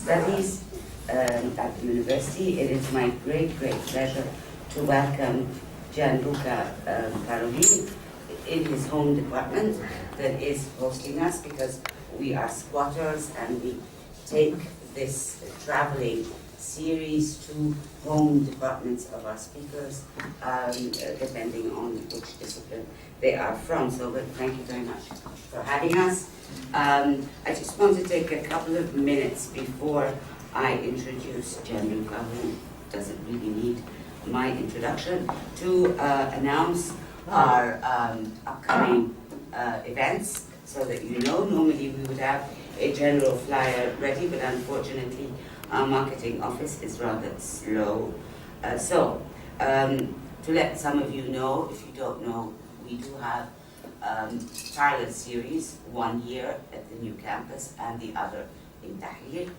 Studies at the university. It is my great pleasure to welcome Gianluca Parolin in his home department that is hosting us, because we are squatters and we take this traveling series to home departments of our speakers, depending on which discipline they are from. So thank you very much for having us. I just want to take a couple of minutes before I introduce Gianluca, who doesn't really need my introduction, to announce our upcoming events, so that you know. Normally we would have a general flyer ready, but unfortunately our marketing office is rather slow. To let some of you know, if you don't know, we do have parallel series, one here at the New Campus and the other in Tahrir.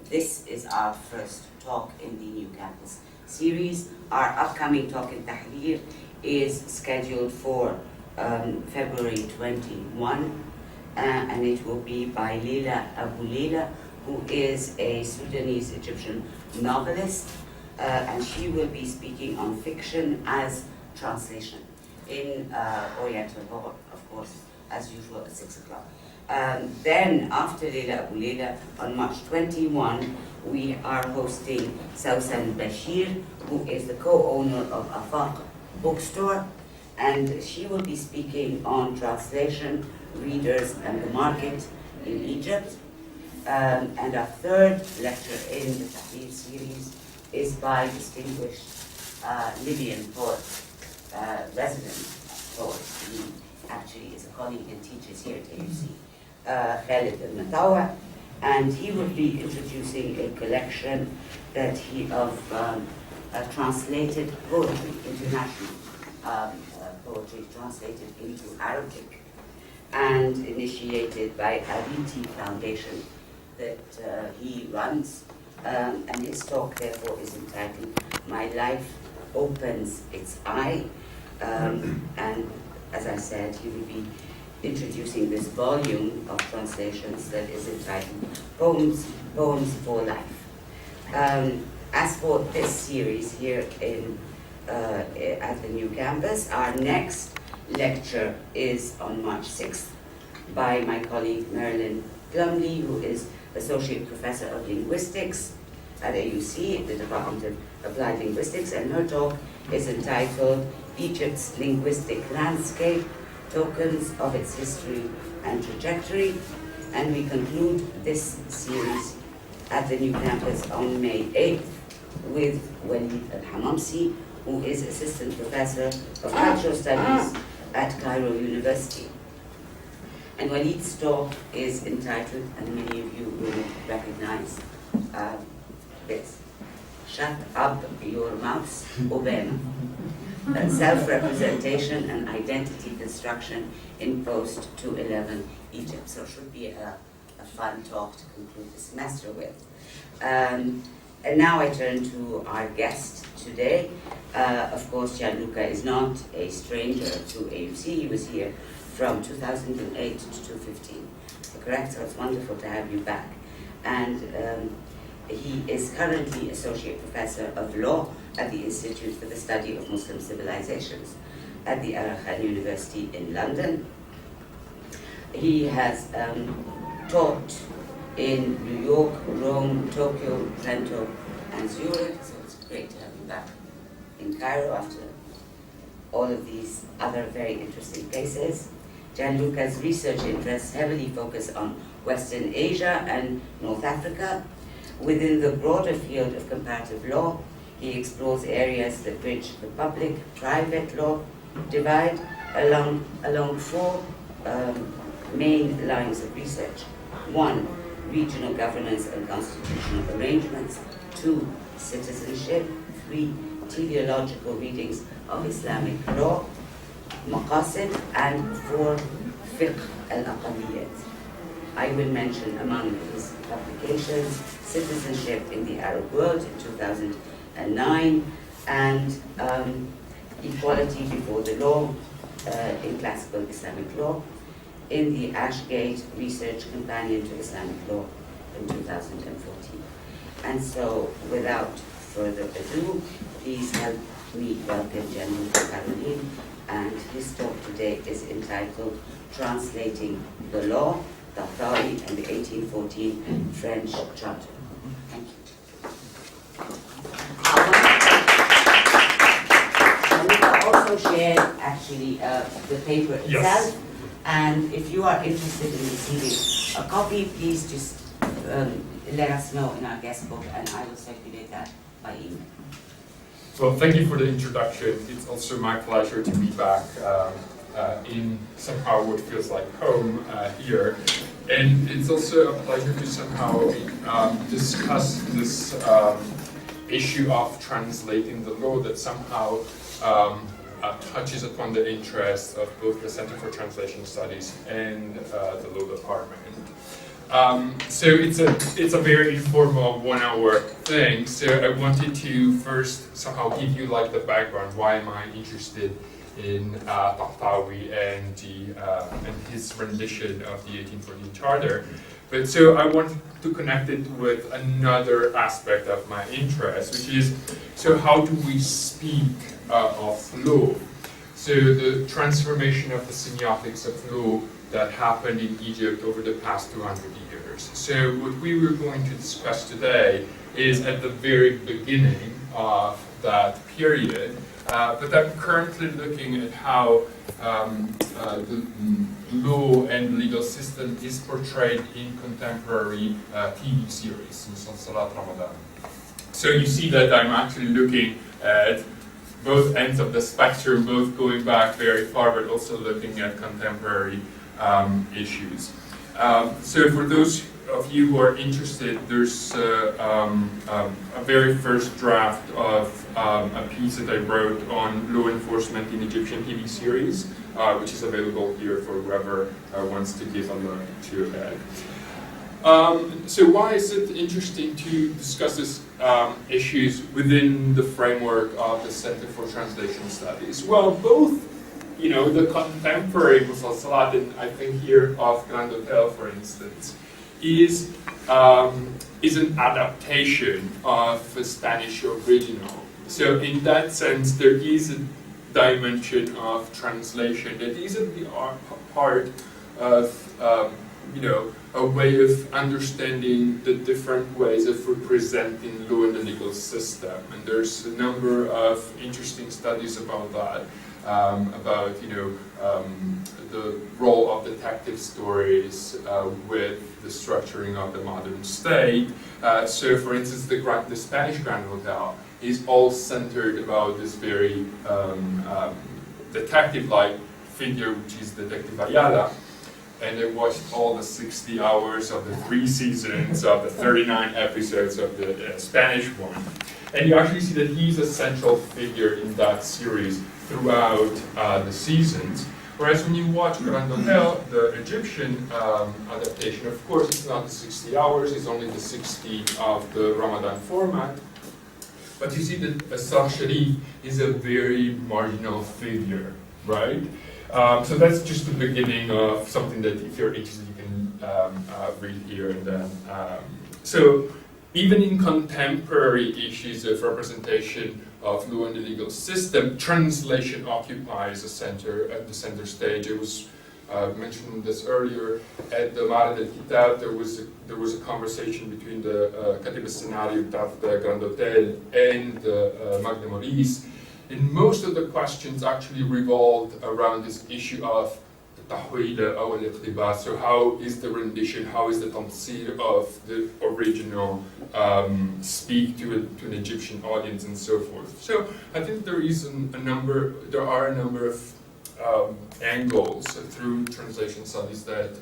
This is our first talk in the New Campus series. Our upcoming talk in Tahrir is scheduled for February 21, and it will be by Leila Abu Leila, who is a Sudanese Egyptian novelist, and she will be speaking on fiction as translation in Oriental law, of course, as usual at 6 o'clock. Then after Leila Abu Leila, on March 21, we are hosting Sausan Bashir, who is the co-owner of Afaq bookstore, and she will be speaking on translation, readers, and the market in Egypt. And our third lecture in the Tahrir series is by distinguished Libyan poet, resident poet. He actually is a colleague and teaches here at AUC, Khalid al-Matawa, and he will be introducing a collection that of translated poetry, international poetry translated into Arabic and initiated by Ariti Foundation that he runs, and his talk therefore is entitled "My Life Opens Its Eye," and as I said, he will be introducing this volume of translations that is entitled Poems for Life. As for this series here at the New Campus, our next lecture is on March 6th by my colleague Marilyn Plumley, who is Associate Professor of Linguistics at AUC, the Department of Applied Linguistics, and her talk is entitled Egypt's Linguistic Landscape, Tokens of its History and Trajectory. And we conclude this series at the New Campus on May 8th with Walid Al-Hamamsi, who is Assistant Professor of Cultural Studies at Cairo University. And Walid's talk is entitled, and many of you will recognize this, "Shut Up Your Mouth, Obama." Self-representation and identity construction in post-2011 Egypt. So it should be a fun talk to conclude the semester with. And now I turn to our guest today. Of course, Gianluca is not a stranger to AUC. He was here from 2008 to 2015. Correct? So it's wonderful to have you back. And he is currently Associate Professor of Law at the Institute for the Study of Muslim Civilizations at the Al Khan University in London. He has taught in New York, Rome, Tokyo, Trento, and Zurich, so it's great to have you back in Cairo after all of these other very interesting places. Gianluca's research interests heavily focus on Western Asia and North Africa. Within the broader field of comparative law, he explores areas that bridge the public-private law divide along four main lines of research. 1, regional governance and constitutional arrangements. 2, citizenship. 3, teleological readings of Islamic law, maqasid. And 4, fiqh al-aqaliyat. I will mention among his publications Citizenship in the Arab World in 2009 and Equality Before the Law in Classical Islamic Law in the Ashgate Research Companion to Islamic Law in 2014. And so, without further ado, please help me welcome Gianluca Parolin, and his talk today is entitled Translating the Law, Tahtawi and the 1814 French Charter. Thank you. Gianluca also shared actually the paper itself, Yes. And if you are interested in receiving a copy, please just let us know in our guest book, and I will circulate that by email. Well, thank you for the introduction. It's also my pleasure to be back in somehow what feels like home here. And it's also a pleasure to somehow discuss this issue of translating the law that somehow touches upon the interests of both the Center for Translation Studies and the Law Department. So it's a very informal 1 hour thing. So I wanted to first somehow give you like the background. Why am I interested in Tahtawi and his rendition of the 1814 Charter? But so I want to connect it with another aspect of my interest, which is, so how do we speak of law? So the transformation of the semiotics of law that happened in Egypt over the past 200 years. So what we were going to discuss today is at the very beginning of that period, but I'm currently looking at how the law and legal system is portrayed in contemporary TV series, in Salsalat Ramadan. So you see that I'm actually looking at both ends of the spectrum, both going back very far, but also looking at contemporary issues. So for those of you who are interested, there's a very first draft of a piece that I wrote on law enforcement in Egyptian TV series, which is available here for whoever wants to give a look to it. So why is it interesting to discuss these issues within the framework of the Center for Translation Studies? Well, both, the contemporary Musalsalat, and I think here of Grand Hotel, for instance, is an adaptation of a Spanish original. So in that sense, there is a dimension of translation that isn't the part of a way of understanding the different ways of representing law in the legal system. And there's a number of interesting studies about that, about the role of detective stories with the structuring of the modern state. So for instance, the Spanish Grand Hotel is all centered about this very detective-like figure, which is Detective Ayala. And I watched all the 60 hours of the 3 seasons of the 39 episodes of the Spanish one. And you actually see that he's a central figure in that series throughout the seasons. Whereas when you watch Grand Hotel, the Egyptian adaptation, of course, it's not the 60 hours, it's only the 60 of the Ramadan format. But you see that Asar Sharif is a very marginal figure, right? So that's just the beginning of something that, if you're interested, you can read here. And then, so even in contemporary issues of representation of law in the legal system, translation occupies the center stage. It was mentioned this earlier at the Ma'arad al-Kitab. There was a conversation between the Katib al-Scenario of the Grand Hotel and the Magna Maurice. And most of the questions actually revolved around this issue of tahwil or al-iqtibas. So how is the rendition, how is the tamsir of the original speak to an Egyptian audience and so forth. So I think there are a number of angles through translation studies that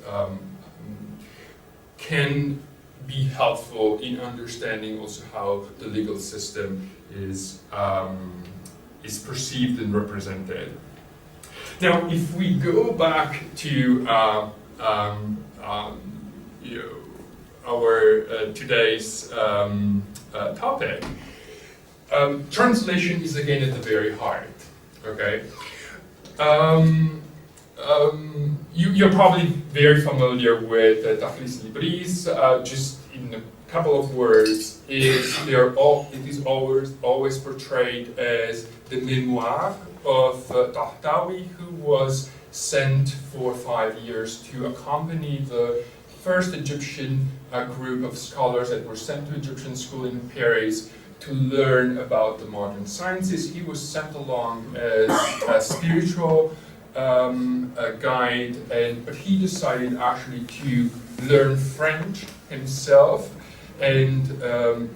can be helpful in understanding also how the legal system is perceived and represented. Now, if we go back to our today's topic, translation is again at the very heart. Okay, you're probably very familiar with Tahlis Libris. Just in a couple of words is it is always portrayed as the memoir of Tahtawi, who was sent for 5 years to accompany the first Egyptian group of scholars that were sent to Egyptian school in Paris to learn about the modern sciences. He was sent along as a spiritual guide, but he decided actually to learn French himself and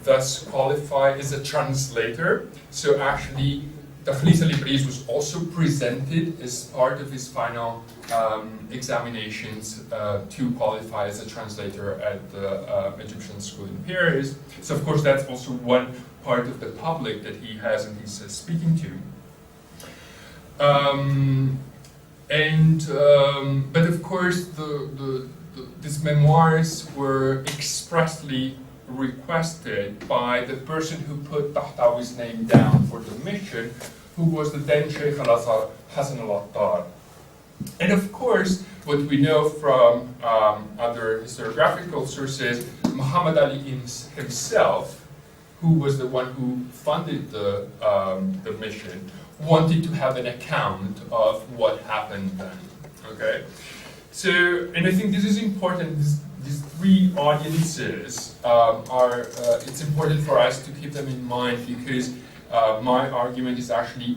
thus qualify as a translator. So actually, Tahtawi al-Ibris was also presented as part of his final examinations to qualify as a translator at the Egyptian school in Paris. So of course that's also one part of the public that he has and he's speaking to. But of course these memoirs were expressly requested by the person who put Tahtawi's name down for the mission, who was the then Sheikh al-Azhar Hassan al-Attar. And of course, what we know from other historiographical sources, Muhammad Ali himself, who was the one who funded the mission, wanted to have an account of what happened then. Okay, so and I think this is important. These three audiences it's important for us to keep them in mind, because my argument is actually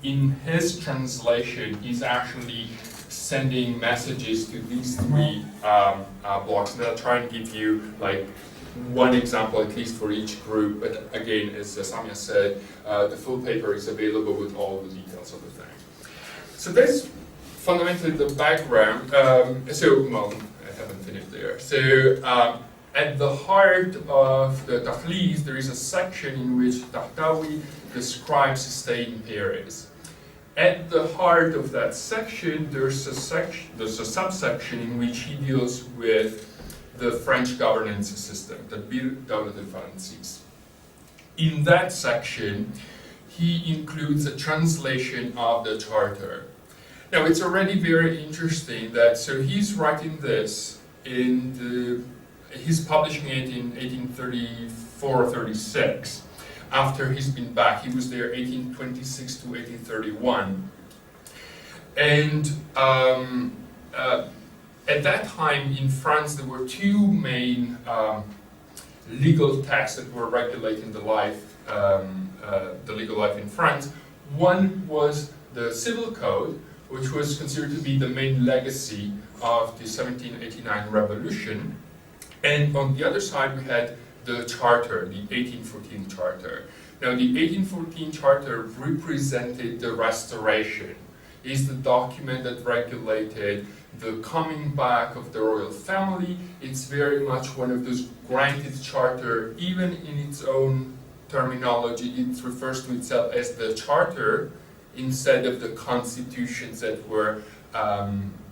in his translation, he's actually sending messages to these three blocks. And I'll try and give you like one example at least for each group. But again, as Samia said, the full paper is available with all the details of the thing. So that's fundamentally the background. Well, I haven't finished there. So at the heart of the Takhlis, there is a section in which Tahtawi describes his stay in Paris. At the heart of that section, there's a subsection in which he deals with the French governance system, the Bir Dawlat al-Francis. In that section, he includes a translation of the charter. Now, it's already very interesting that, so he's writing this he's publishing it in 1834 or 36. After he's been back, he was there 1826 to 1831. And at that time in France, there were two main legal texts that were regulating the legal life in France. One was the Civil Code, which was considered to be the main legacy of the 1789 revolution. And on the other side, we had the charter, the 1814 charter. Now, the 1814 charter represented the restoration. It's the document that regulated the coming back of the royal family. It's very much one of those granted charter, even in its own terminology, it refers to itself as the charter instead of the constitutions that were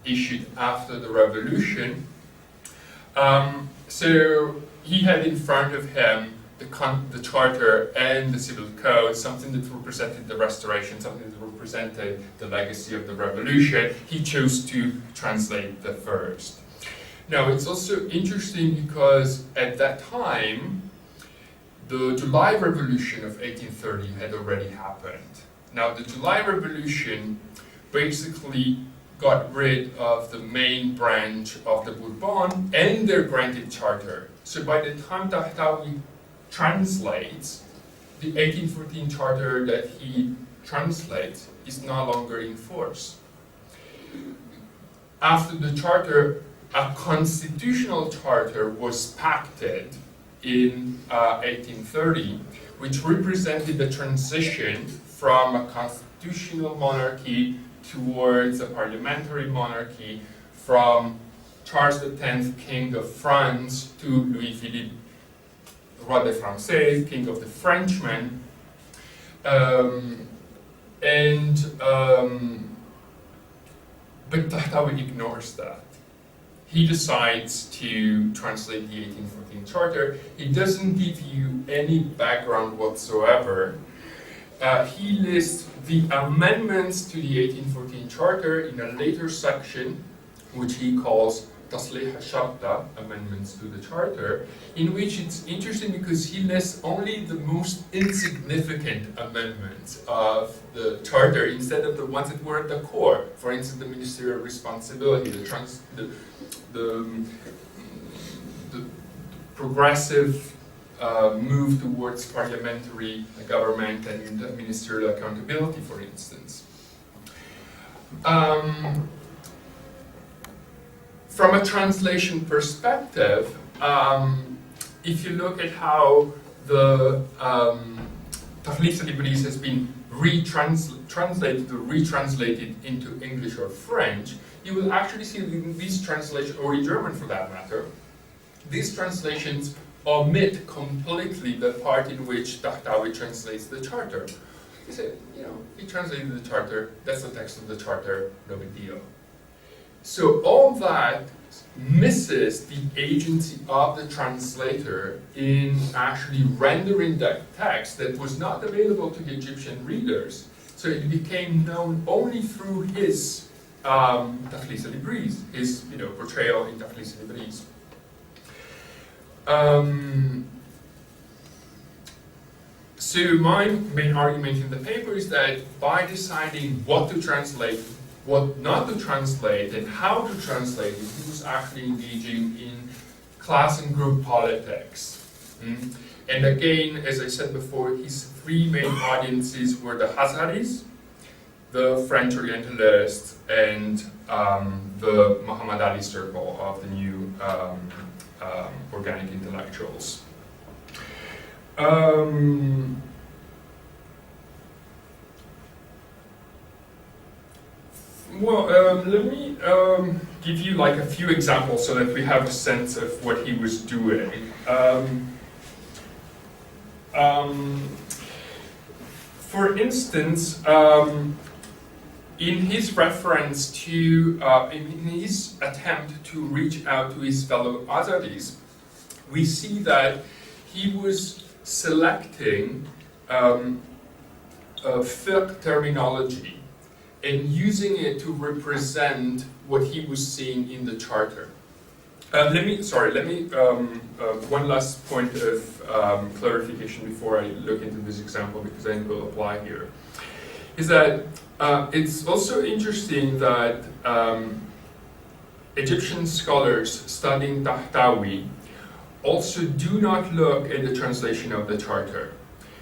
issued after the revolution. So he had in front of him the charter and the civil code, something that represented the restoration, something that represented the legacy of the revolution. He chose to translate the first. Now, it's also interesting because at that time, the July Revolution of 1830 had already happened. Now, the July Revolution basically got rid of the main branch of the Bourbon and their granted charter. So by the time Tahtawi translates, the 1814 charter that he translates is no longer in force. After the charter, a constitutional charter was pacted in 1830, which represented the transition from a constitutional monarchy towards a parliamentary monarchy, from Charles X, King of France, to Louis-Philippe, Roi des Français, King of the Frenchmen. But Tahtawi ignores that. He decides to translate the 1814 charter. He doesn't give you any background whatsoever. He lists the amendments to the 1814 charter in a later section, which he calls تصليح الشرطة, amendments to the charter, in which it's interesting because he lists only the most insignificant amendments of the charter instead of the ones that were at the core. For instance, the ministerial responsibility, the progressive move towards parliamentary government and ministerial accountability, for instance. From a translation perspective, if you look at how the Tahtawi Libris has been translated or retranslated into English or French, you will actually see that in these translations, or in German for that matter, these translations omit completely the part in which Tahtawi translates the charter. He said, he translated the charter, that's the text of the charter, no big deal. So all that misses the agency of the translator in actually rendering that text that was not available to the Egyptian readers. So it became known only through his Tahtawi Libris, his portrayal in Tahtawi Libris. So my main argument in the paper is that by deciding what to translate, what not to translate, and how to translate it, he was actually engaging in class and group politics. And again, as I said before, his three main audiences were the Hazaris, the French Orientalists, and the Muhammad Ali circle of the new organic intellectuals. Let me give you like a few examples so that we have a sense of what he was doing. For instance, in his reference to, in his attempt to reach out to his fellow Azaris, we see that he was selecting fiqh terminology and using it to represent what he was seeing in the charter. One last point of clarification before I look into this example, because I will apply here, is that it's also interesting that Egyptian scholars studying Tahtawi also do not look at the translation of the charter.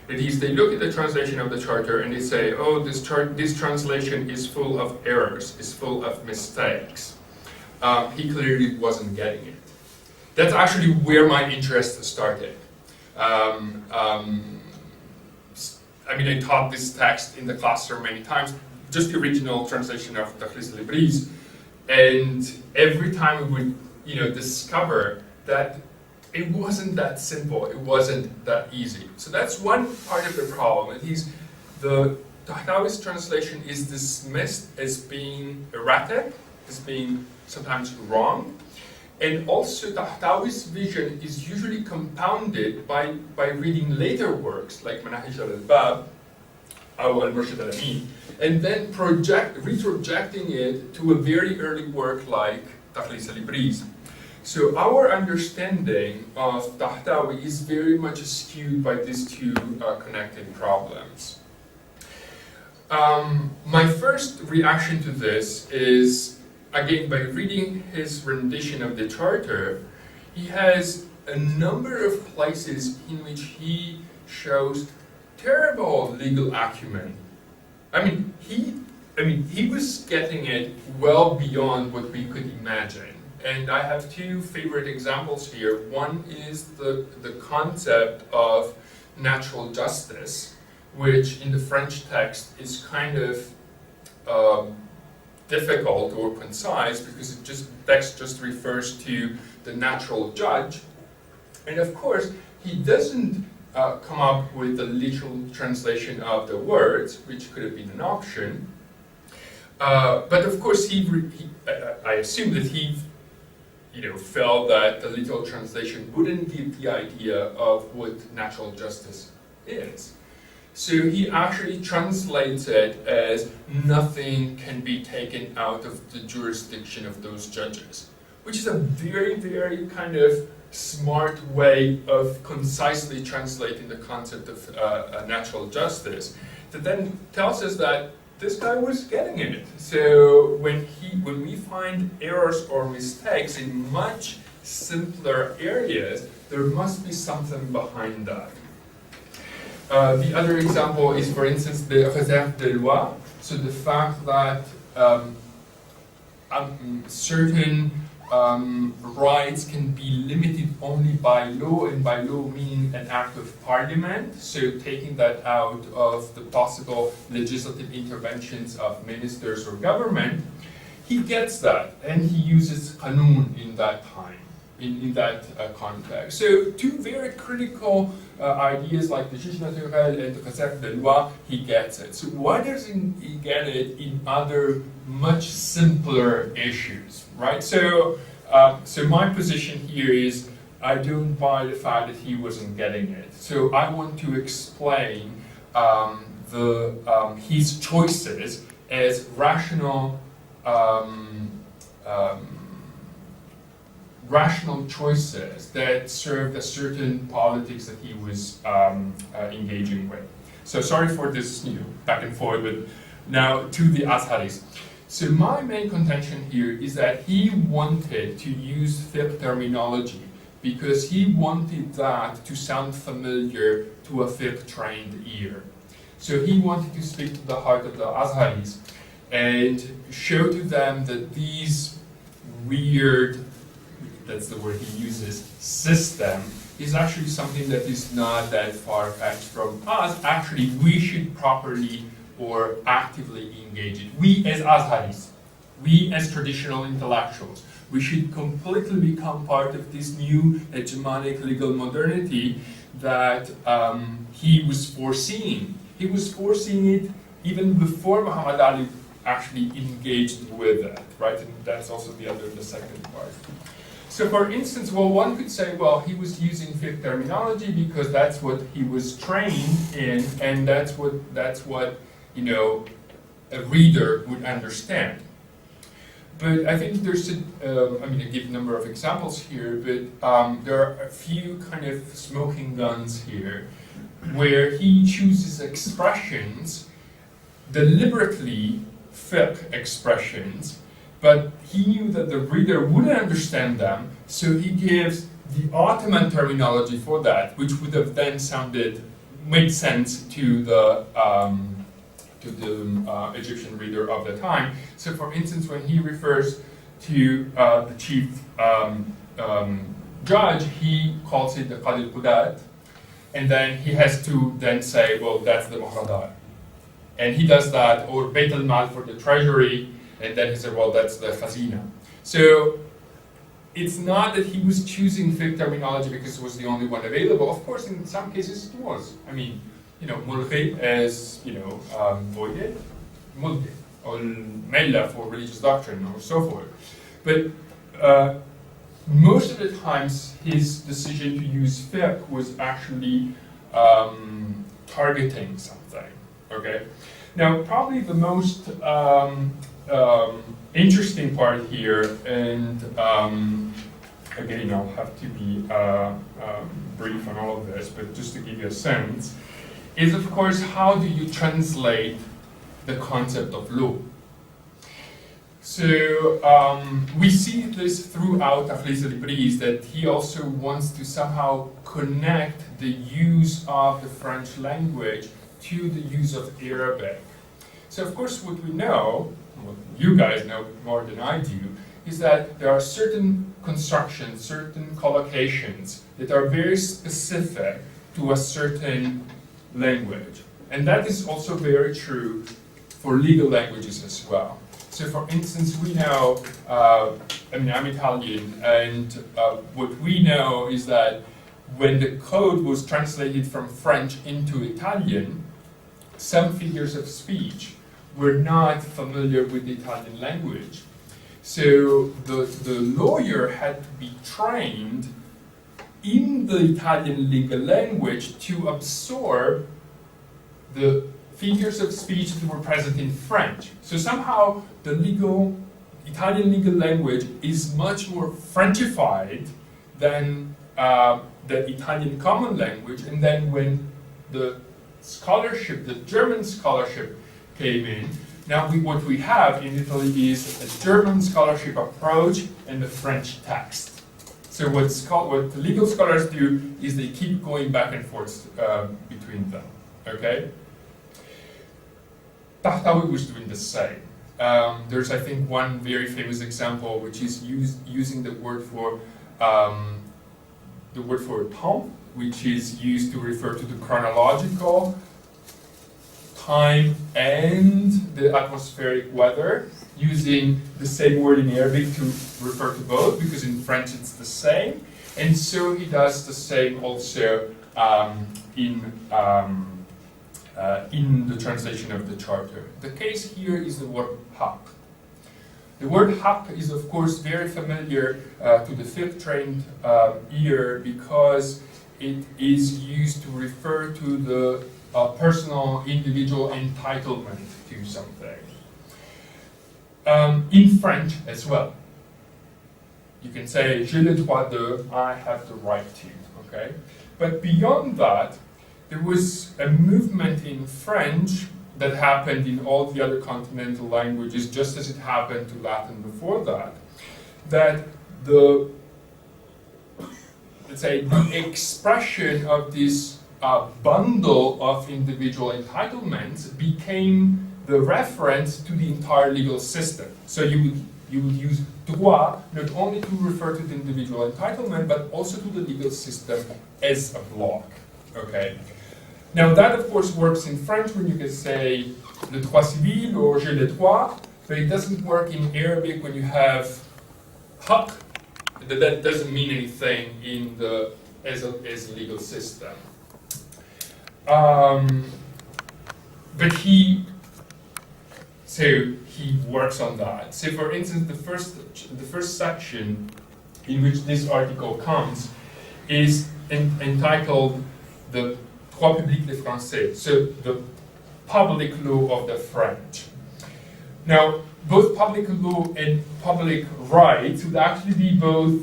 That is, they look at the translation of the charter and they say, oh, this translation is full of errors, is full of mistakes. He clearly wasn't getting it. That's actually where my interest started. I taught this text in the classroom many times, just the original translation of Tahtawi Libris, and every time we would, discover that it wasn't that simple, it wasn't that easy. So that's one part of the problem. At least the Tahtawi's translation is dismissed as being erratic, as being sometimes wrong, and also Tahtawi's vision is usually compounded by reading later works like Manahij al-Bab or al-Murshid al-Amin, and then retrojecting it to a very early work like Tahtawi Libris. So our understanding of Tahtawi is very much skewed by these two connected problems. My first reaction to this is, again, by reading his rendition of the charter, he has a number of places in which he shows terrible legal acumen. He was getting it well beyond what we could imagine. And I have two favorite examples here. One is the concept of natural justice, which in the French text is kind of difficult or concise because the text just refers to the natural judge. And of course, he doesn't come up with a literal translation of the words, which could have been an option. But of course, I assume that he felt that the literal translation wouldn't give the idea of what natural justice is. So he actually translates it as nothing can be taken out of the jurisdiction of those judges, which is a very, very kind of smart way of concisely translating the concept of natural justice, that then tells us that this guy was getting it. So when we find errors or mistakes in much simpler areas, there must be something behind that. The other example is, for instance, the réserve de loi. So the fact that certain rights can be limited only by law, and by law meaning an act of parliament, so taking that out of the possible legislative interventions of ministers or government. He gets that, and he uses qanun in that time, in that context. So two very critical ideas like the juge naturel and the réserve de loi, he gets it. So why doesn't he get it in other much simpler issues, right? So, so my position here is I don't buy the fact that he wasn't getting it. So I want to explain his choices as rational choices that served a certain politics that he was engaging with. So sorry for this, back and forth, but now to the Azharis. So my main contention here is that he wanted to use fiqh terminology because he wanted that to sound familiar to a fiqh-trained ear. So he wanted to speak to the heart of the Azharis and show to them that these weird, that's the word he uses, system is actually something that is not that far-fetched from us. Actually, we should properly or actively engage it. We as Azharis, we as traditional intellectuals, we should completely become part of this new hegemonic legal modernity that he was foreseeing. He was foreseeing it even before Muhammad Ali actually engaged with it, right? And that's also the second part. So for instance, well, one could say, well, he was using fiqh terminology because that's what he was trained in, and that's what a reader would understand. But I think there's I give a number of examples here, but there are a few kind of smoking guns here where he chooses expressions, deliberately fiqh expressions, but he knew that the reader wouldn't understand them, so he gives the Ottoman terminology for that, which would have then made sense to the Egyptian reader of the time. So for instance, when he refers to the chief judge, he calls it the Qadi al-Qudat, and then he has to then say, well, that's the Muhradar. And he does that, or Bayt al-Mal for the treasury, and then he said, well, that's the Khazina. So it's not that he was choosing fiqh terminology because it was the only one available. Of course, in some cases it was. Mulqi as, voided, mulqi, or Mella for religious doctrine, or so forth. But most of the times, his decision to use fiqh was actually targeting something, okay? Now, probably the most interesting part here, and again, I'll have to be brief on all of this, but just to give you a sense, is of course, how do you translate the concept of law? So we see this throughout Takhlis al-Ibris, that he also wants to somehow connect the use of the French language to the use of Arabic. So of course what we know, what you guys know more than I do, is that there are certain constructions, certain collocations that are very specific to a certain language. And that is also very true for legal languages as well. So for instance, we know, I'm Italian, and what we know is that when the code was translated from French into Italian, some figures of speech were not familiar with the Italian language. So the lawyer had to be trained in the Italian legal language to absorb the figures of speech that were present in French. So somehow the legal Italian legal language is much more Frenchified than the Italian common language, and then when the scholarship, the German scholarship came in, now what we have in Italy is a German scholarship approach and the French text. So what the legal scholars do is they keep going back and forth between them, okay? Tahtawi was doing the same. There's, I think, one very famous example, which is using the word for temps, which is used to refer to the chronological time and the atmospheric weather, using the same word in Arabic to refer to both, because in French it's the same. And so he does the same also in the translation of the charter. The case here is the word haq. The word haq is, of course, very familiar to the fiqh-trained ear, because it is used to refer to the personal, individual entitlement to something. In French as well. You can say, j'ai le droit de, I have the right to, okay? But beyond that, there was a movement in French that happened in all the other continental languages, just as it happened to Latin before that, that the, let's say, the expression of this bundle of individual entitlements became the reference to the entire legal system. So you would use droit not only to refer to the individual entitlement, but also to the legal system as a block, okay? Now that, of course, works in French when you can say le droit civil or j'ai le droit, but it doesn't work in Arabic when you have haq. That doesn't mean anything in the as a legal system. But he works on that. So, for instance, the first section in which this article comes is entitled "The Droit public des Français," so the public law of the French. Now, both public law and public rights would actually be both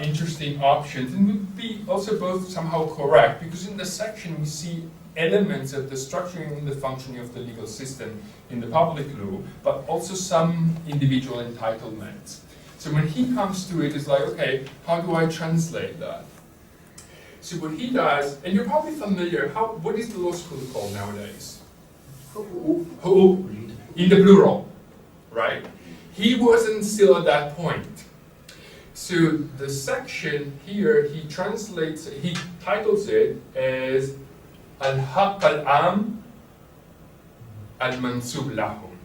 interesting options, and would be also both somehow correct, because in the section we see elements of the structuring and the functioning of the legal system in the public law, but also some individual entitlements. So when he comes to it, it's like, okay, how do I translate that? So what he does, and you're probably familiar, what is the law school called nowadays? Who? In the plural, right? He wasn't still at that point. So the section here, he titles it as Al-Haqq al-Am al-Mansub lahum.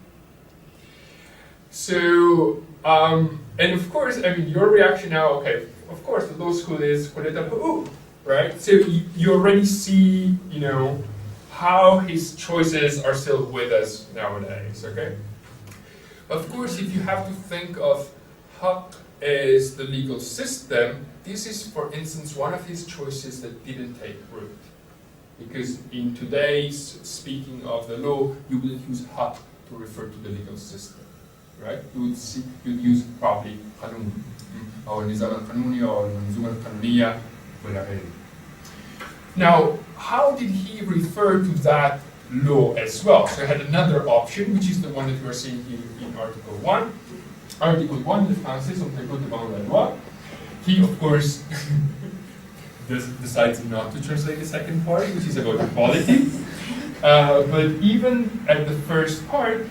So, and of course, I mean, your reaction now, okay, of course, the law school is right? So you already see, you know, how his choices are still with us nowadays, okay? Of course, if you have to think of haqq as the legal system, this is, for instance, one of his choices that didn't take root. Because in today's speaking of the law, you wouldn't use haqq to refer to the legal system, right? You'd use probably qanun, or nizam al-qanuni, or manzuma al-qanuniya, whatever. Now, how did he refer to that law as well? So he had another option, which is the one that we're seeing here in Article 1. Article 1, le français sont égaux devant la loi. He, of course, decides not to translate the second part, which is about equality. But even at the first part,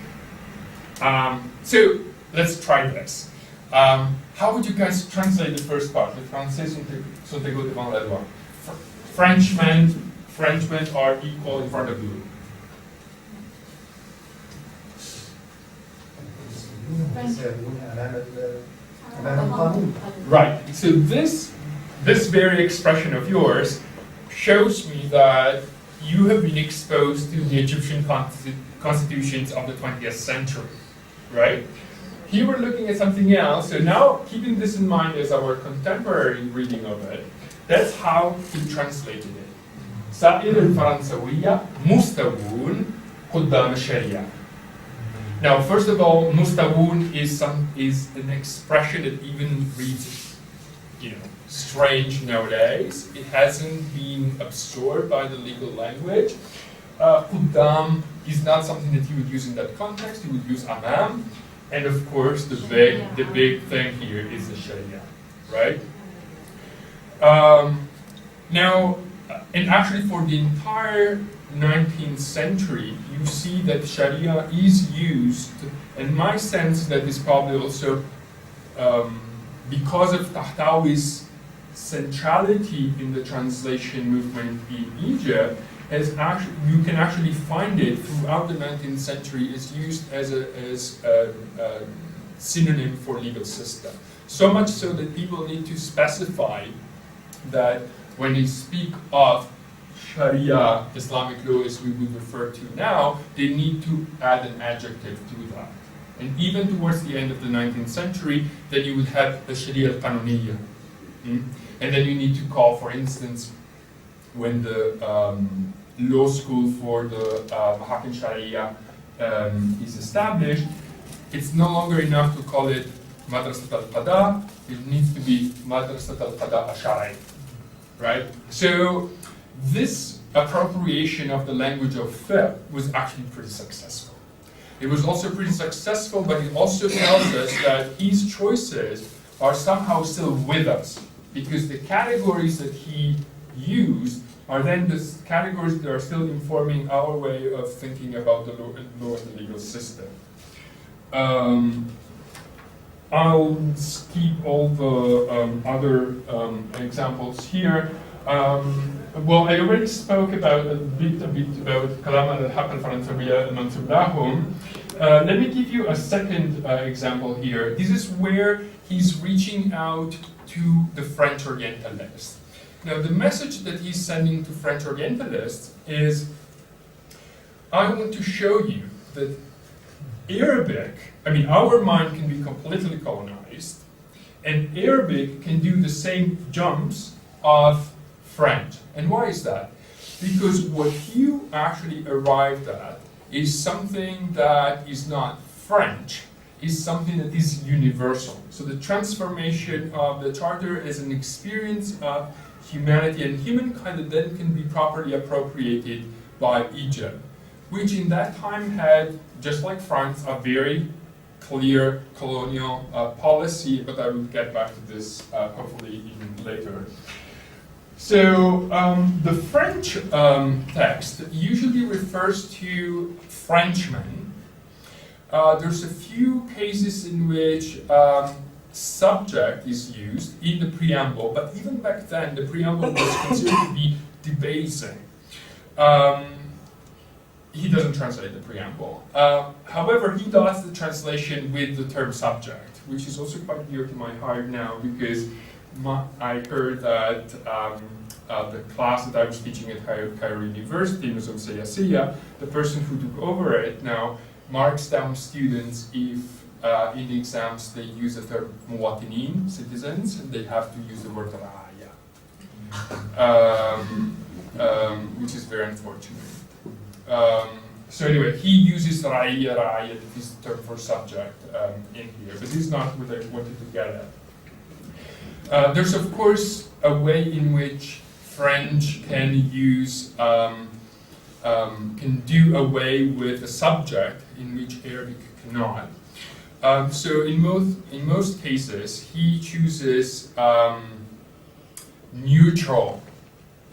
so let's try this. How would you guys translate the first part? Les Français sont égaux devant la loi. Frenchmen are equal in front of the law. Right. So this very expression of yours shows me that you have been exposed to the Egyptian constitutions of the 20th century, right? Here we're looking at something else. So now, keeping this in mind as our contemporary reading of it, that's how he translated it. سائر الفرنسوية مستوون قدام الشريعة. Now, first of all, mustawun is an expression that even reads, strange nowadays. It hasn't been absorbed by the legal language. Quddam is not something that you would use in that context. You would use amam, and of course, the big thing here is the sharia, right? Now, and actually, for the entire 19th century, you see that Sharia is used, and my sense that is probably also because of Tahtawi's centrality in the translation movement in Egypt, you can actually find it throughout the 19th century is used as a synonym for legal system. So much so that people need to specify that when they speak of Sharia, Islamic law as we would refer to now, they need to add an adjective to that. And even towards the end of the 19th century, then you would have the Sharia al-Qanuniyya. And then you need to call, for instance, when the law school for the Mahakim Sharia is established, it's no longer enough to call it Madrasat al-Qada, it needs to be Madrasat al-Qada al-Shari, right? So this appropriation of the language of fiqh was actually pretty successful. It was also pretty successful, but it also tells us that his choices are somehow still with us, because the categories that he used are then the categories that are still informing our way of thinking about the law and the legal system. I'll skip all the other examples here. Well, I already spoke a bit about Kalam al-Haq al-Faransawiyya al-Mansub lahum. Let me give you a second example here. This is where he's reaching out to the French Orientalists. Now, the message that he's sending to French Orientalists is, I want to show you that our mind can be completely colonized, and Arabic can do the same jumps of French. And why is that? Because what you actually arrived at is something that is not French, is something that is universal. So the transformation of the charter is an experience of humanity, and humankind then can be properly appropriated by Egypt, which in that time had, just like France, a very clear colonial policy, but I will get back to this hopefully even later. So the French text usually refers to Frenchmen. There's a few cases in which subject is used in the preamble, but even back then the preamble was considered to be debasing. He doesn't translate the preamble. However, he does the translation with the term subject, which is also quite dear to my heart now, because I heard that the class that I was teaching at Cairo University, Nuzum Siyasiyya, the person who took over it now marks down students if in the exams they use the term muwatinin, citizens, and they have to use the word ra'aya, which is very unfortunate. So anyway, he uses ra'aya, that is the term for subject in here, but this is not what I wanted to get at. There's of course a way in which French can use, can do away with a subject in which Arabic cannot. So in most cases, he chooses neutral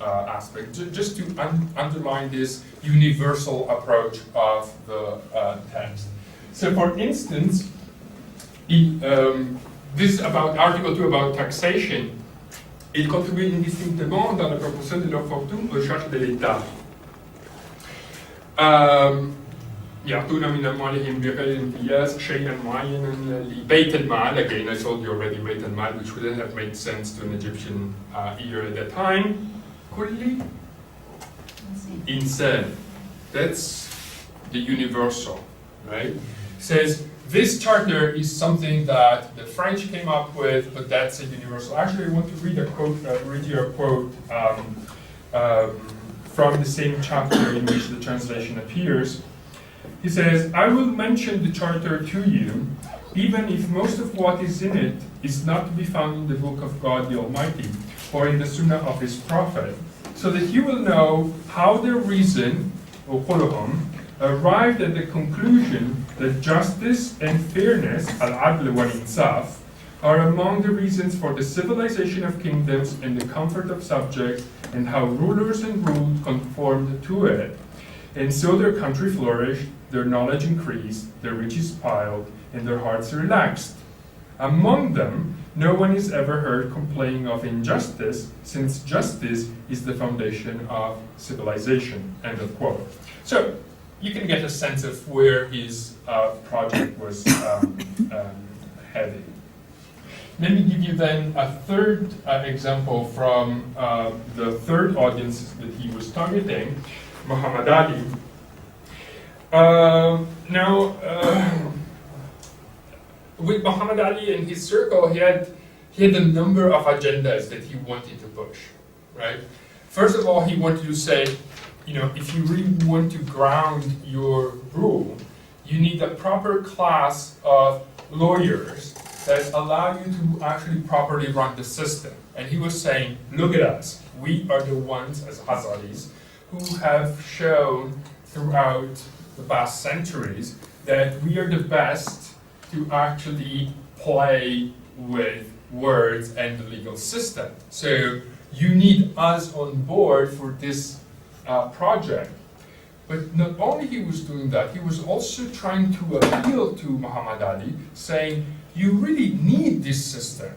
aspect, just to underline this universal approach of the text. So for instance, this is about Article 2 about taxation. Il contribue indistinctement dans la proportion de leur fortune aux charges de l'État. يعطون من أموالهم بغير امتياز شيئا معينا لبيت المال. Again, I told you already بيت المال, which wouldn't have made sense to an Egyptian ear at that time. كل إنسان. That's the universal, right? Says this charter is something that the French came up with, but that's a universal. Actually, I want to read you a quote from the same chapter in which the translation appears. He says, I will mention the charter to you, even if most of what is in it is not to be found in the book of God the Almighty, or in the Sunnah of His Prophet, so that you will know how their reason, or quluhum, arrived at the conclusion that justice and fairness, al-adl wal-insaf, are among the reasons for the civilization of kingdoms and the comfort of subjects, and how rulers and ruled conformed to it. And so their country flourished, their knowledge increased, their riches piled, and their hearts relaxed. Among them, no one is ever heard complaining of injustice, since justice is the foundation of civilization. End of quote. So you can get a sense of where his project was heading. Let me give you then a third example from the third audience that he was targeting, Muhammad Ali. With Muhammad Ali and his circle, he had a number of agendas that he wanted to push, right? First of all, he wanted to say, if you really want to ground your rule, you need a proper class of lawyers that allow you to actually properly run the system. And he was saying, look at us. We are the ones, as Hazaris, who have shown throughout the past centuries that we are the best to actually play with words and the legal system. So you need us on board for this project. But not only he was doing that, he was also trying to appeal to Muhammad Ali, saying, you really need this system.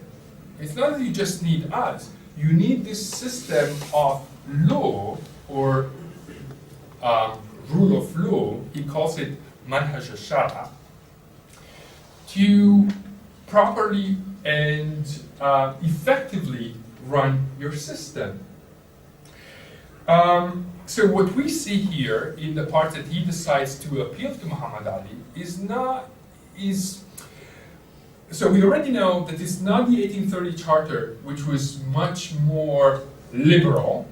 It's not that you just need us. You need this system of law, or rule of law. He calls it manhaj al-shara, to properly and effectively run your system. So what we see here in the part that he decides to appeal to Muhammad Ali so we already know that it's not the 1830 Charter, which was much more liberal.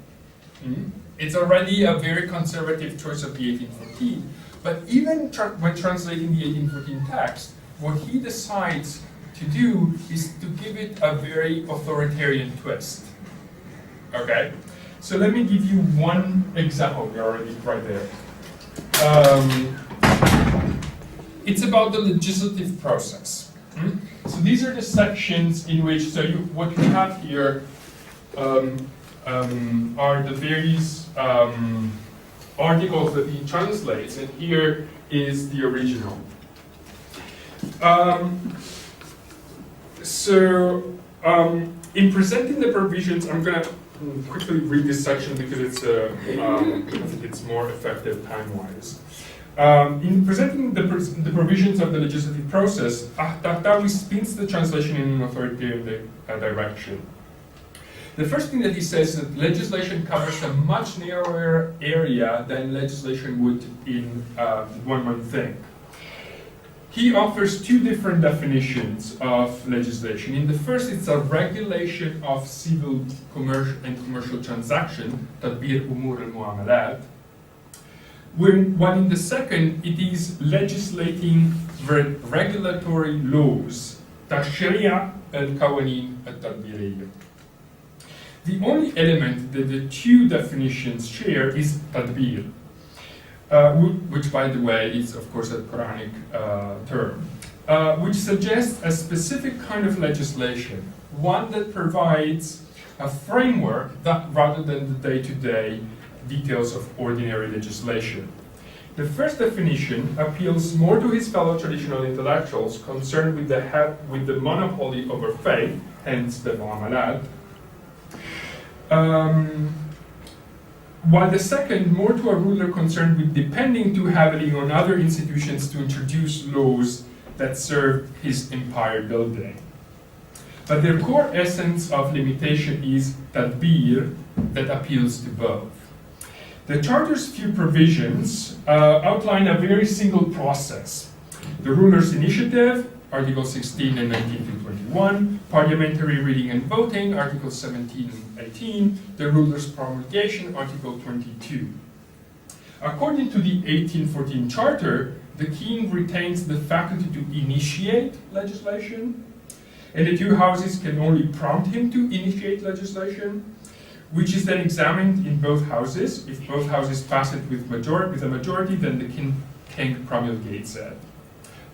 It's already a very conservative choice of the 1814. But even when translating the 1814 text, what he decides to do is to give it a very authoritarian twist. Okay? So let me give you one example. We're already right there. It's about the legislative process. So these are the sections in which, what we have here are the various articles that he translates, and here is the original. In presenting the provisions, I'm going to quickly read this section because it's more effective time-wise. In presenting the provisions of the legislative process, Tahtawi spins the translation in an authoritarian direction. The first thing that he says is that legislation covers a much narrower area than legislation would in one might think. He offers two different definitions of legislation. In the first, it's a regulation of civil, commercial transaction, tadbir umur al-muamalat. While in the second, it is legislating regulatory laws, tashri'a al-qawanin al-tadbiriyya. The only element that the two definitions share is tadbir, which, by the way, is of course a Quranic term, which suggests a specific kind of legislation, one that provides a framework that, rather than the day-to-day details of ordinary legislation. The first definition appeals more to his fellow traditional intellectuals concerned with the monopoly over faith, hence the mu'amalat, while the second more to a ruler concerned with depending too heavily on other institutions to introduce laws that serve his empire building. But their core essence of limitation is tadbir, that appeals to both. The Charter's few provisions outline a very single process. The ruler's initiative, Article 16 and 19 to 21, parliamentary reading and voting, Articles 17 and 18, the ruler's promulgation, Article 22. According to the 1814 Charter, the king retains the faculty to initiate legislation, and the two houses can only prompt him to initiate legislation, which is then examined in both houses. If both houses pass it with a majority, then the king promulgates it.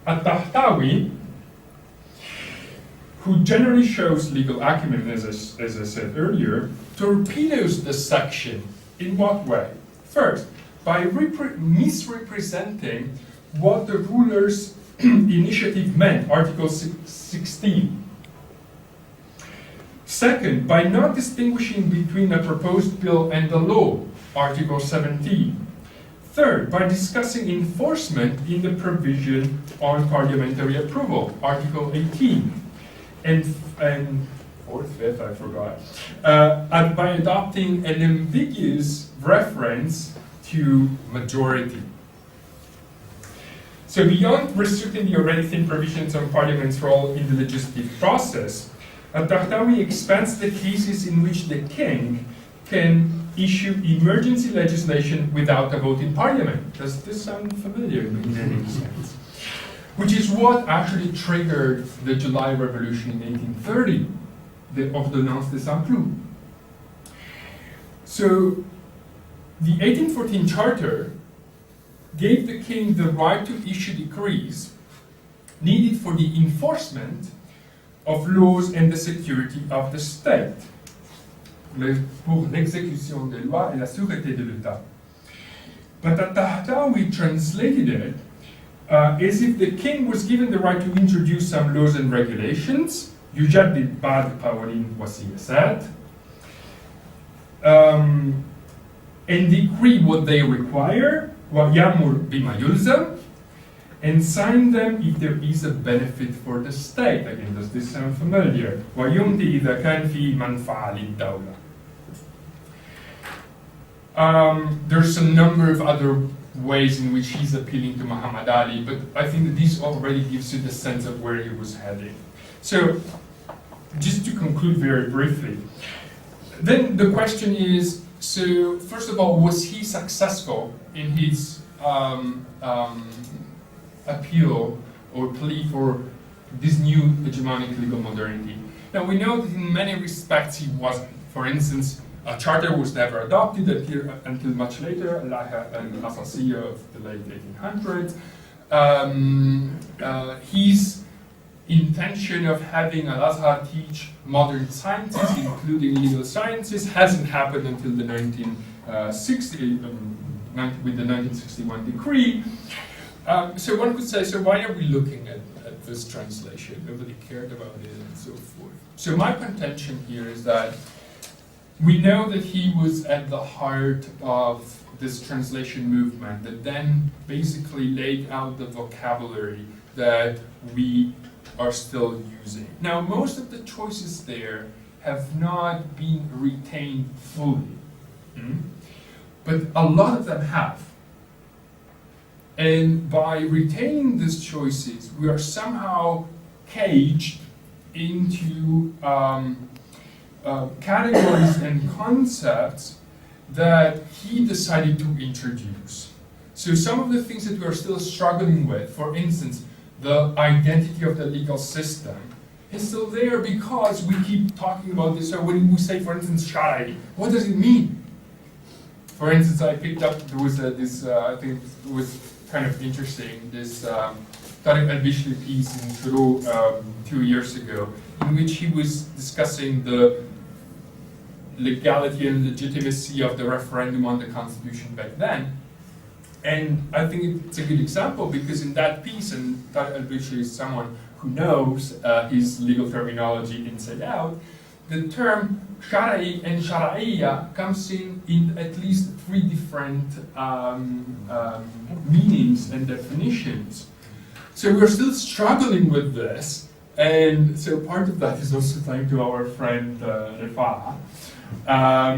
At Tahtawi, who generally shows legal acumen, as I said earlier, torpedoes the section. In what way? First, by misrepresenting what the ruler's initiative meant, Article 16. Second, by not distinguishing between a proposed bill and the law, Article 17. Third, by discussing enforcement in the provision on parliamentary approval, Article 18. And fourth, fifth, I forgot. And by adopting an ambiguous reference to majority. So beyond restricting the already thin provisions on Parliament's role in the legislative process, Tahtawi expands the cases in which the king can issue emergency legislation without a vote in Parliament. Does this sound familiar in any sense? Which is what actually triggered the July Revolution in 1830, the Ordonnance de Saint-Cloud. So the 1814 Charter gave the king the right to issue decrees needed for the enforcement of laws and the security of the state, pour l'exécution des lois et la sûreté de l'État. But Tahtawi translated it as if the king was given the right to introduce some laws and regulations, يجدد بعض قوانين وسياسات, and decree what they require, ويأمر بما يلزم, and sign them if there is a benefit for the state. Again, does this sound familiar? ويمضي إذا كان في منفعة للدولة. There's a number of other ways in which he's appealing to Muhammad Ali, but I think that this already gives you the sense of where he was heading. So, just to conclude very briefly, then the question is, so first of all, was he successful in his appeal or plea for this new hegemonic legal modernity? Now we know that in many respects he wasn't. For instance, a charter was never adopted until much later, an Asasiya of the late 1800s. His intention of having Al-Azhar teach modern sciences, including legal sciences, hasn't happened until the 1960s, with the 1961 decree. So one could say, so why are we looking at this translation? Nobody cared about it and so forth. So my contention here is that we know that he was at the heart of this translation movement that then basically laid out the vocabulary that we are still using. Now, most of the choices there have not been retained fully, but a lot of them have. And by retaining these choices, we are somehow caged into categories and concepts that he decided to introduce. So some of the things that we are still struggling with, for instance, the identity of the legal system, is still there because we keep talking about this. So when we say, for instance, Shara'i, what does it mean? For instance, I picked up, there was this, I think it was kind of interesting, this Tariq al-Bishri piece in Shuru 2 years ago, in which he was discussing the legality and legitimacy of the referendum on the constitution back then. And I think it's a good example because in that piece, and Tariq al-Bishri is someone who knows his legal terminology inside out, the term Shara'i and Shara'iyya comes in at least 3 different meanings and definitions. So we're still struggling with this, and so part of that is also thanks to our friend Rifa'a. I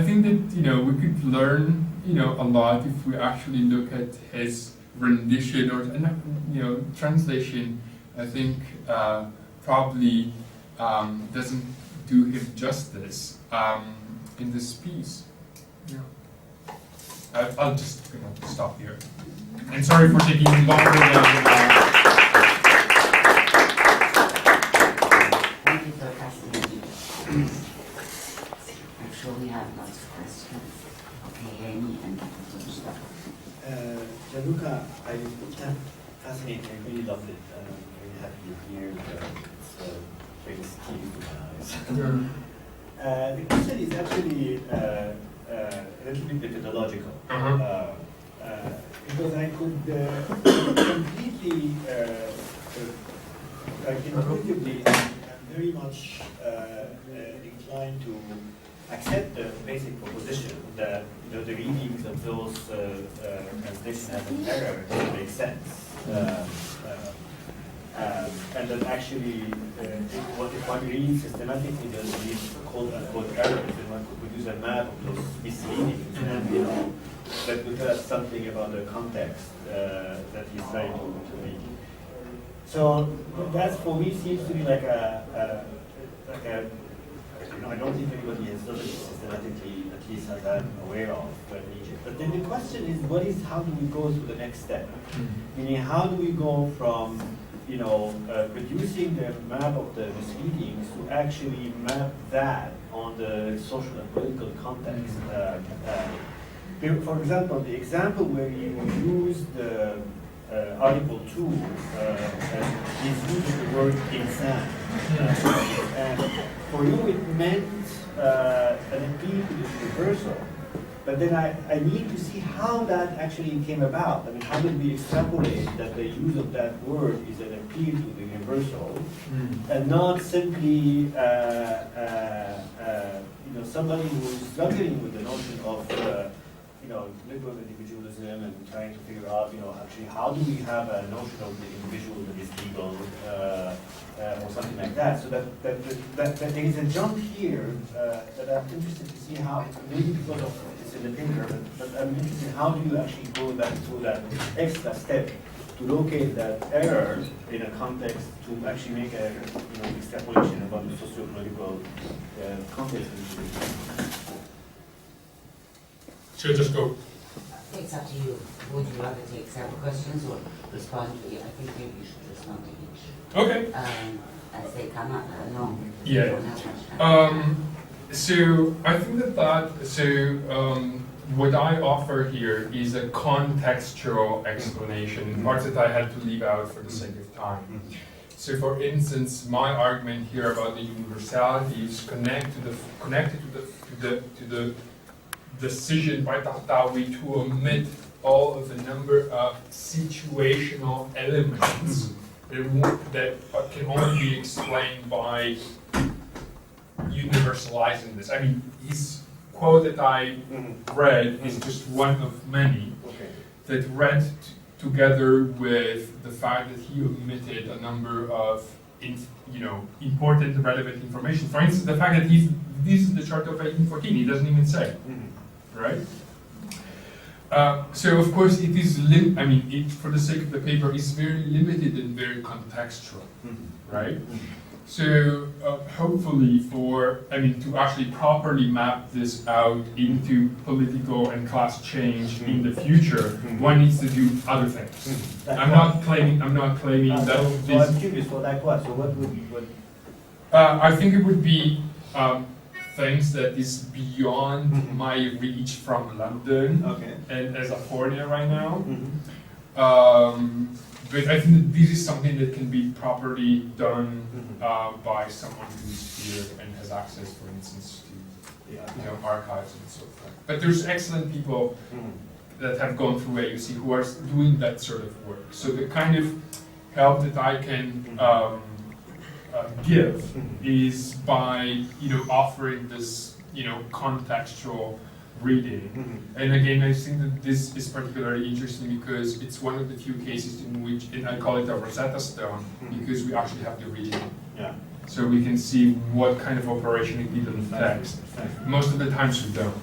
think that we could learn a lot if we actually look at his rendition or translation. I think probably doesn't do him justice in this piece. Yeah. I'll just stop here. And sorry for taking longer than Thank you for fascinating. I'm sure we have lots of questions. Okay, Amy and Gianluca, I fascinating. I really loved it. I'm really happy to hear it's very steamy to my eyes. The question is actually a little bit methodological. Because I could completely, intuitively, I'm very much inclined to accept the basic proposition that the readings of those translations as an error doesn't make sense. And that actually, if one reads systematically these quote-unquote errors, then one could produce a map of those misreadings, and that would tell us something about the context that he's trying to read. So that, for me, seems to be like I don't think anybody has done it systematically, at least as I'm aware of in Egypt. But then the question is, how do we go to the next step? Meaning, how do we go from producing the map of the misreadings to actually map that on the social and political context? For example, the example where you use the Article 2 is using the word insan. And for you it meant an appeal to the universal. But then I need to see how that actually came about. I mean, how did we extrapolate that the use of that word is an appeal to the universal, and not simply somebody who's struggling with the notion of liberal individualism and trying to figure out, actually how do we have a notion of the individual that is legal or something like that. So that there is a jump here that I'm interested to see how, maybe because of it's in the paper, but I'm interested in how do you actually go through that extra step to locate that error in a context to actually make a extrapolation about the socio-political context. Should I just go? It's up to you. Would you rather take several questions or respond to I think maybe you should respond to each. Okay. As they come up along. Yeah. So I think what I offer here is a contextual explanation, parts that I had to leave out for the sake of time. So for instance, my argument here about the universality is connected to the decision by Tahtawi to omit all of a number of situational elements that can only be explained by universalizing this. I mean, his quote that I read is just one of many that read together with the fact that he omitted a number of important relevant information. For instance, the fact that this is the chart of 1814, he doesn't even say, right? So of course it is, for the sake of the paper, it's very limited and very contextual, right? So hopefully to actually properly map this out into political and class change in the future, one needs to do other things. I'm not claiming that this. So I'm curious for that what? So what would? I think it would be things that is beyond my reach from London and as a foreigner right now. But I think that this is something that can be properly done by someone who's here and has access, for instance, to archives and so forth. But there's excellent people that have gone through AUC who are doing that sort of work. So the kind of help that I can give is by offering this contextual reading. And again, I think that this is particularly interesting because it's one of the few cases in which, and I call it a Rosetta Stone, because we actually have the reading. So we can see what kind of operation it did on the text. Most of the times we don't.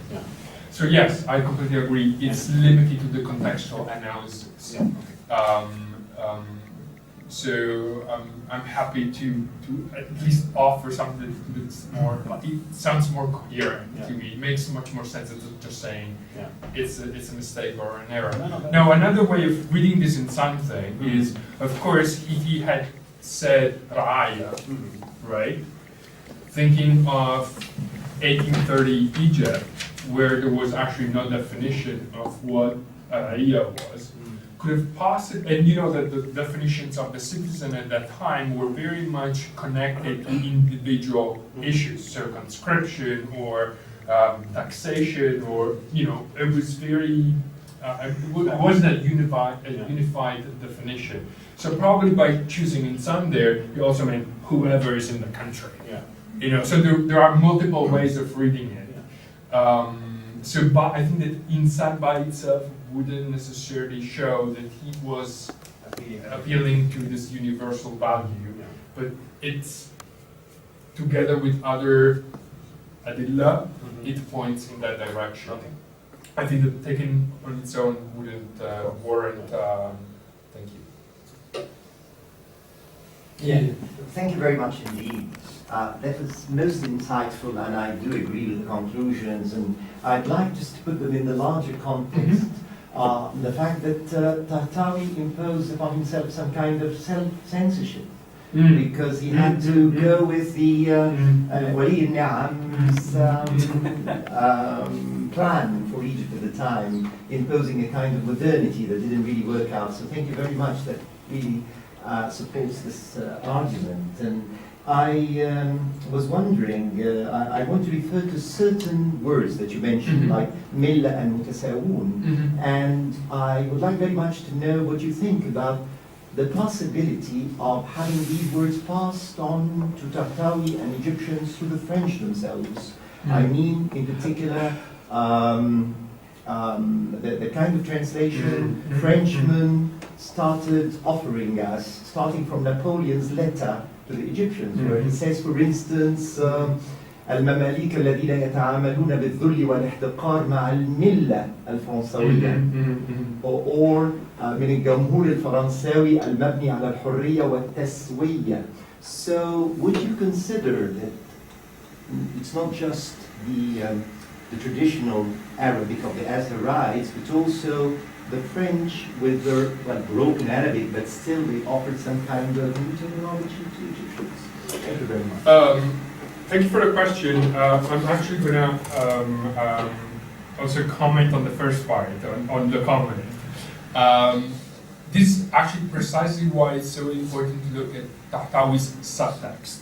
So yes, I completely agree. It's limited to the contextual analysis. So I'm happy to at least offer something that's more, it sounds more coherent to me. It makes much more sense than just saying it's a mistake or an error. Now, another way of reading this in something is, of course, if he had said Ra'aya, right? Thinking of 1830 Egypt, where there was actually no definition of what Ra'aya was, could have possibly, and you know that the definitions of the citizen at that time were very much connected to individual issues, so conscription or taxation, or you know, it was very, it wasn't a unified definition. So probably by choosing insan there, you also meant whoever is in the country. You know, so there are multiple ways of reading it. So I think that insan by itself wouldn't necessarily show that he was appealing to this universal value, but it's together with other adilla, it points in that direction. I think that taken on its own wouldn't warrant. Thank you. Yeah, thank you very much indeed. That was most insightful, and I do agree with the conclusions, and I'd like just to put them in the larger context. The fact that Tahtawi imposed upon himself some kind of self-censorship, because he had to go with the Wali al-Ni'am's plan for Egypt at the time, imposing a kind of modernity that didn't really work out. So thank you very much. That really supports this argument. And I was wondering, I want to refer to certain words that you mentioned, like milla and mutasawun, and I would like very much to know what you think about the possibility of having these words passed on to Tahtawi and Egyptians through the French themselves. I mean, in particular, the kind of translation Frenchmen started offering us, starting from Napoleon's letter to the Egyptians, where he says, for instance, المماليك الذين يتعاملون بالذل والاحتقار مع الملة الفرنسوية، or من الجمهور الفرنساوي المبني على الحرية والتسوية. So would you consider that it's not just the traditional Arabic of the Azarites, but also the French with their broken Arabic, but still they offered some kind of new terminology to Egyptians? Thank you very much. Thank you for the question. I'm actually going to also comment on the first part, on the comment. This is actually precisely why it's so important to look at Tahtawi's subtext.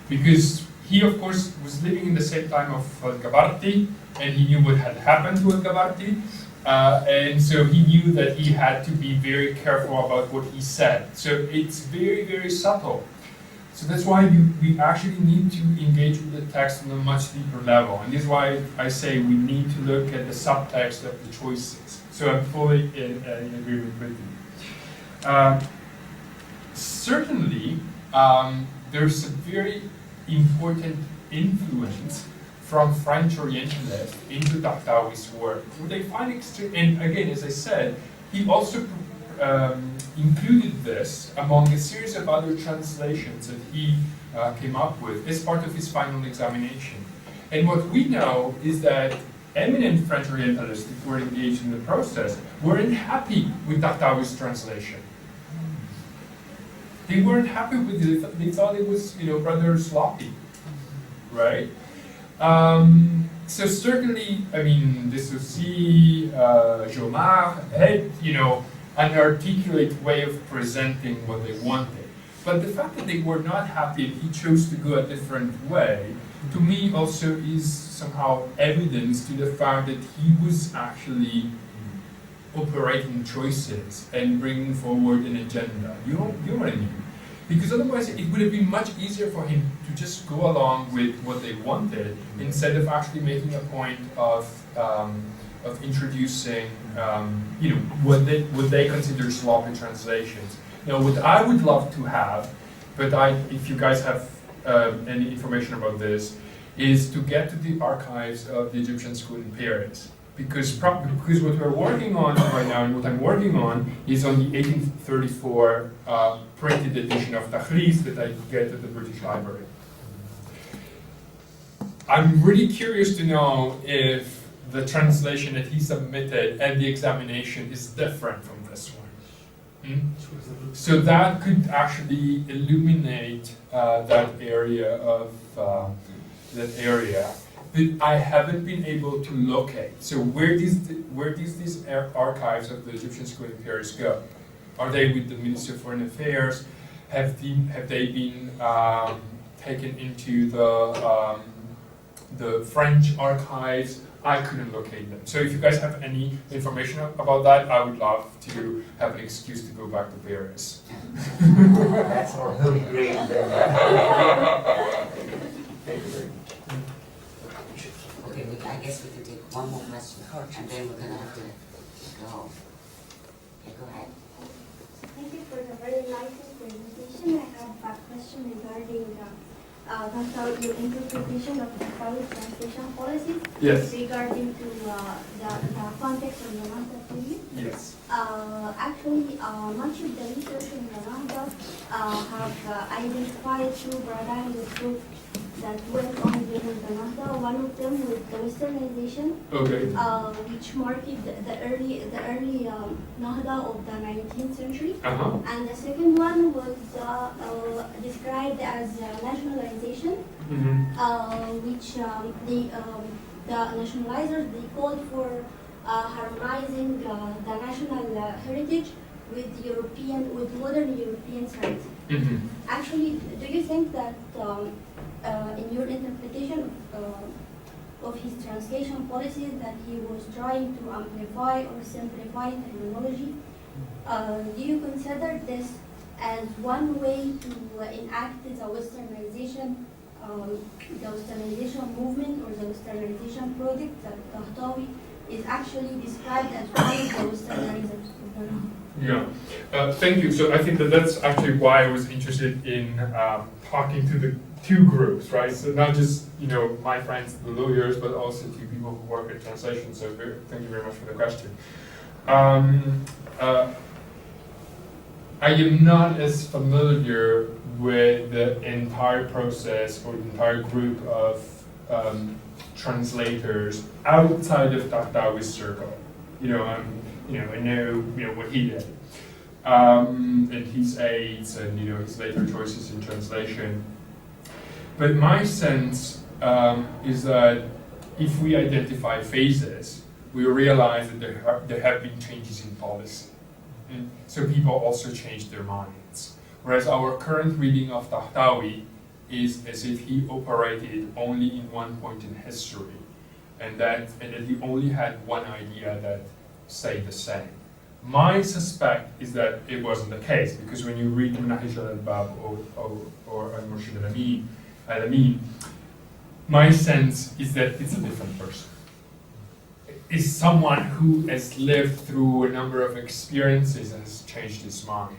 Because he, of course, was living in the same time of Al-Gabarti, and he knew what had happened to Al-Gabarti, and so he knew that he had to be very careful about what he said. So it's very, very subtle. So that's why we actually need to engage with the text on a much deeper level, and this is why I say we need to look at the subtext of the choices. So I'm fully in agreement with you. Certainly, there's a very important influence from French Orientalists into Tahtawi's work. What they find extreme, and again, as I said, he also included this among a series of other translations that he came up with as part of his final examination. And what we know is that eminent French Orientalists who were engaged in the process weren't happy with Tahtawi's translation. They weren't happy with it. They thought it was, rather sloppy, right? So certainly, I mean, Dessoucy, Jomard had, an articulate way of presenting what they wanted. But the fact that they were not happy and he chose to go a different way, to me also is somehow evidence to the fact that he was actually operating choices and bringing forward an agenda. You know what I mean? Because otherwise it would have been much easier for him to just go along with what they wanted instead of actually making a point of introducing, what they consider sloppy translations. Now, what I would love to have, but if you guys have any information about this, is to get to the archives of the Egyptian school in Paris because what we're working on right now, and what I'm working on, is on the 1834 printed edition of Tahris that I get at the British Library. I'm really curious to know if the translation that he submitted at the examination is different from this one. So that could actually illuminate that area of that area. But I haven't been able to locate. So where these archives of the Egyptian School in Paris go? Are they with the Ministry of Foreign Affairs? Have they been taken into the French archives? I couldn't locate them. So if you guys have any information about that, I would love to have an excuse to go back to Paris. That's our holy grail then. Thank you very much. Okay, I guess we can take one more question, and then we're gonna have to go. Okay, go ahead. Thank you for the very nice presentation. I have a question regarding Tahtawi, your interpretation of Tahtawi's translation policies. Yes. Regarding to the context of the Nahda period. Yes. Actually, much of the research in the Nahda have identified two paradigms of group that went on during the Nahda. One of them was the Westernization, Okay. which marked the early Nahda of the 19th century. And the second one was described as nationalization, which the nationalizers, they called for harmonizing the national heritage with modern European sites. Actually, do you think that in your interpretation of his translation policies that he was trying to amplify or simplify terminology, do you consider this as one way to enact the Westernization movement or the Westernization project that Tahtawi is actually described as one of the Westernizers of the Nahda? Yeah, thank you. So I think that's actually why I was interested in talking to the two groups, right? So not just my friends, the lawyers, but also to people who work at translation. So thank you very much for the question. I am not as familiar with the entire process or the entire group of translators outside of Tahtawi's circle. I know what he did, and his aides, and his later choices in translation. But my sense is that if we identify phases, we realize that there have been changes in policy. And so people also changed their minds. Whereas our current reading of Tahtawi is as if he operated only in one point in history, and that he only had one idea that stayed the same. My suspect is that it wasn't the case, because when you read Munahij al-Albab or Al-Murshid al-Amin, my sense is that it's a different person. It's someone who has lived through a number of experiences and has changed his mind.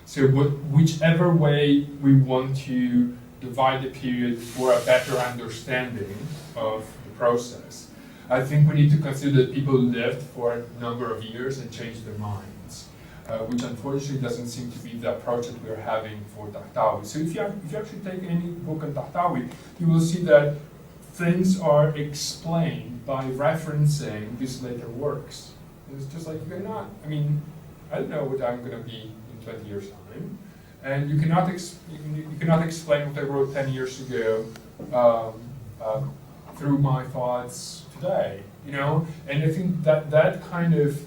So whichever way we want to divide the period for a better understanding of the process, I think we need to consider that people lived for a number of years and changed their minds, which unfortunately doesn't seem to be the approach that we're having for Tahtawi. So if you actually take any book on Tahtawi, you will see that things are explained by referencing these later works. It's just like I don't know what I'm going to be in 20 years' time, and you cannot explain what I wrote 10 years ago through my thoughts today. And I think that kind of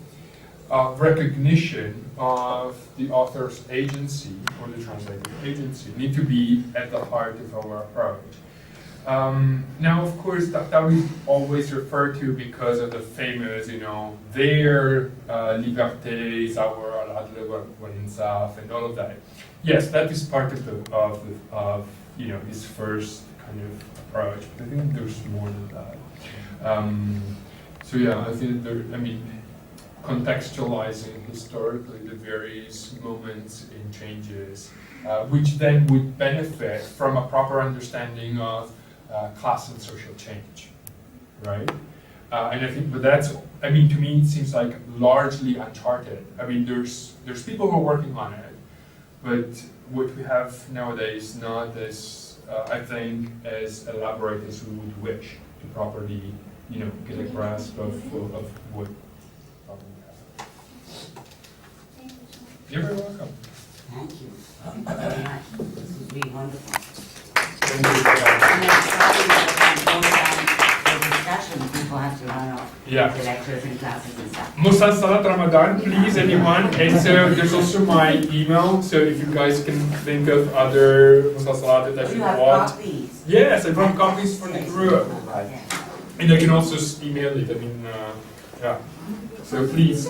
recognition of the author's agency or the translator's agency need to be at the heart of our approach. Now, of course, Tahtawi is always referred to because of the famous, their liberté, our al-adl wal-insaf, and all of that. Yes, that is part of his first kind of approach. But I think there's more than that. I think contextualizing historically the various moments and changes, which then would benefit from a proper understanding of class and social change, right? And I think, but that's, I mean, to me, it seems like largely uncharted. I mean, there's people who are working on it, but what we have nowadays not as, I think, as elaborate as we would wish to properly, you know, get a grasp of what problem we have. You're very welcome. Thank you. Thank you very much. This was really wonderful. Thank you. And then sorry that we go down the discussion, people have to run off Yeah. the lectures and classes and stuff. Musa Salat Ramadan, please, anyone. And so there's also my email, so if you guys can think of other Musa Salat that You you have want. copies. Yes, I brought copies for the group. Yes. And I can also email it, I mean, yeah. So please,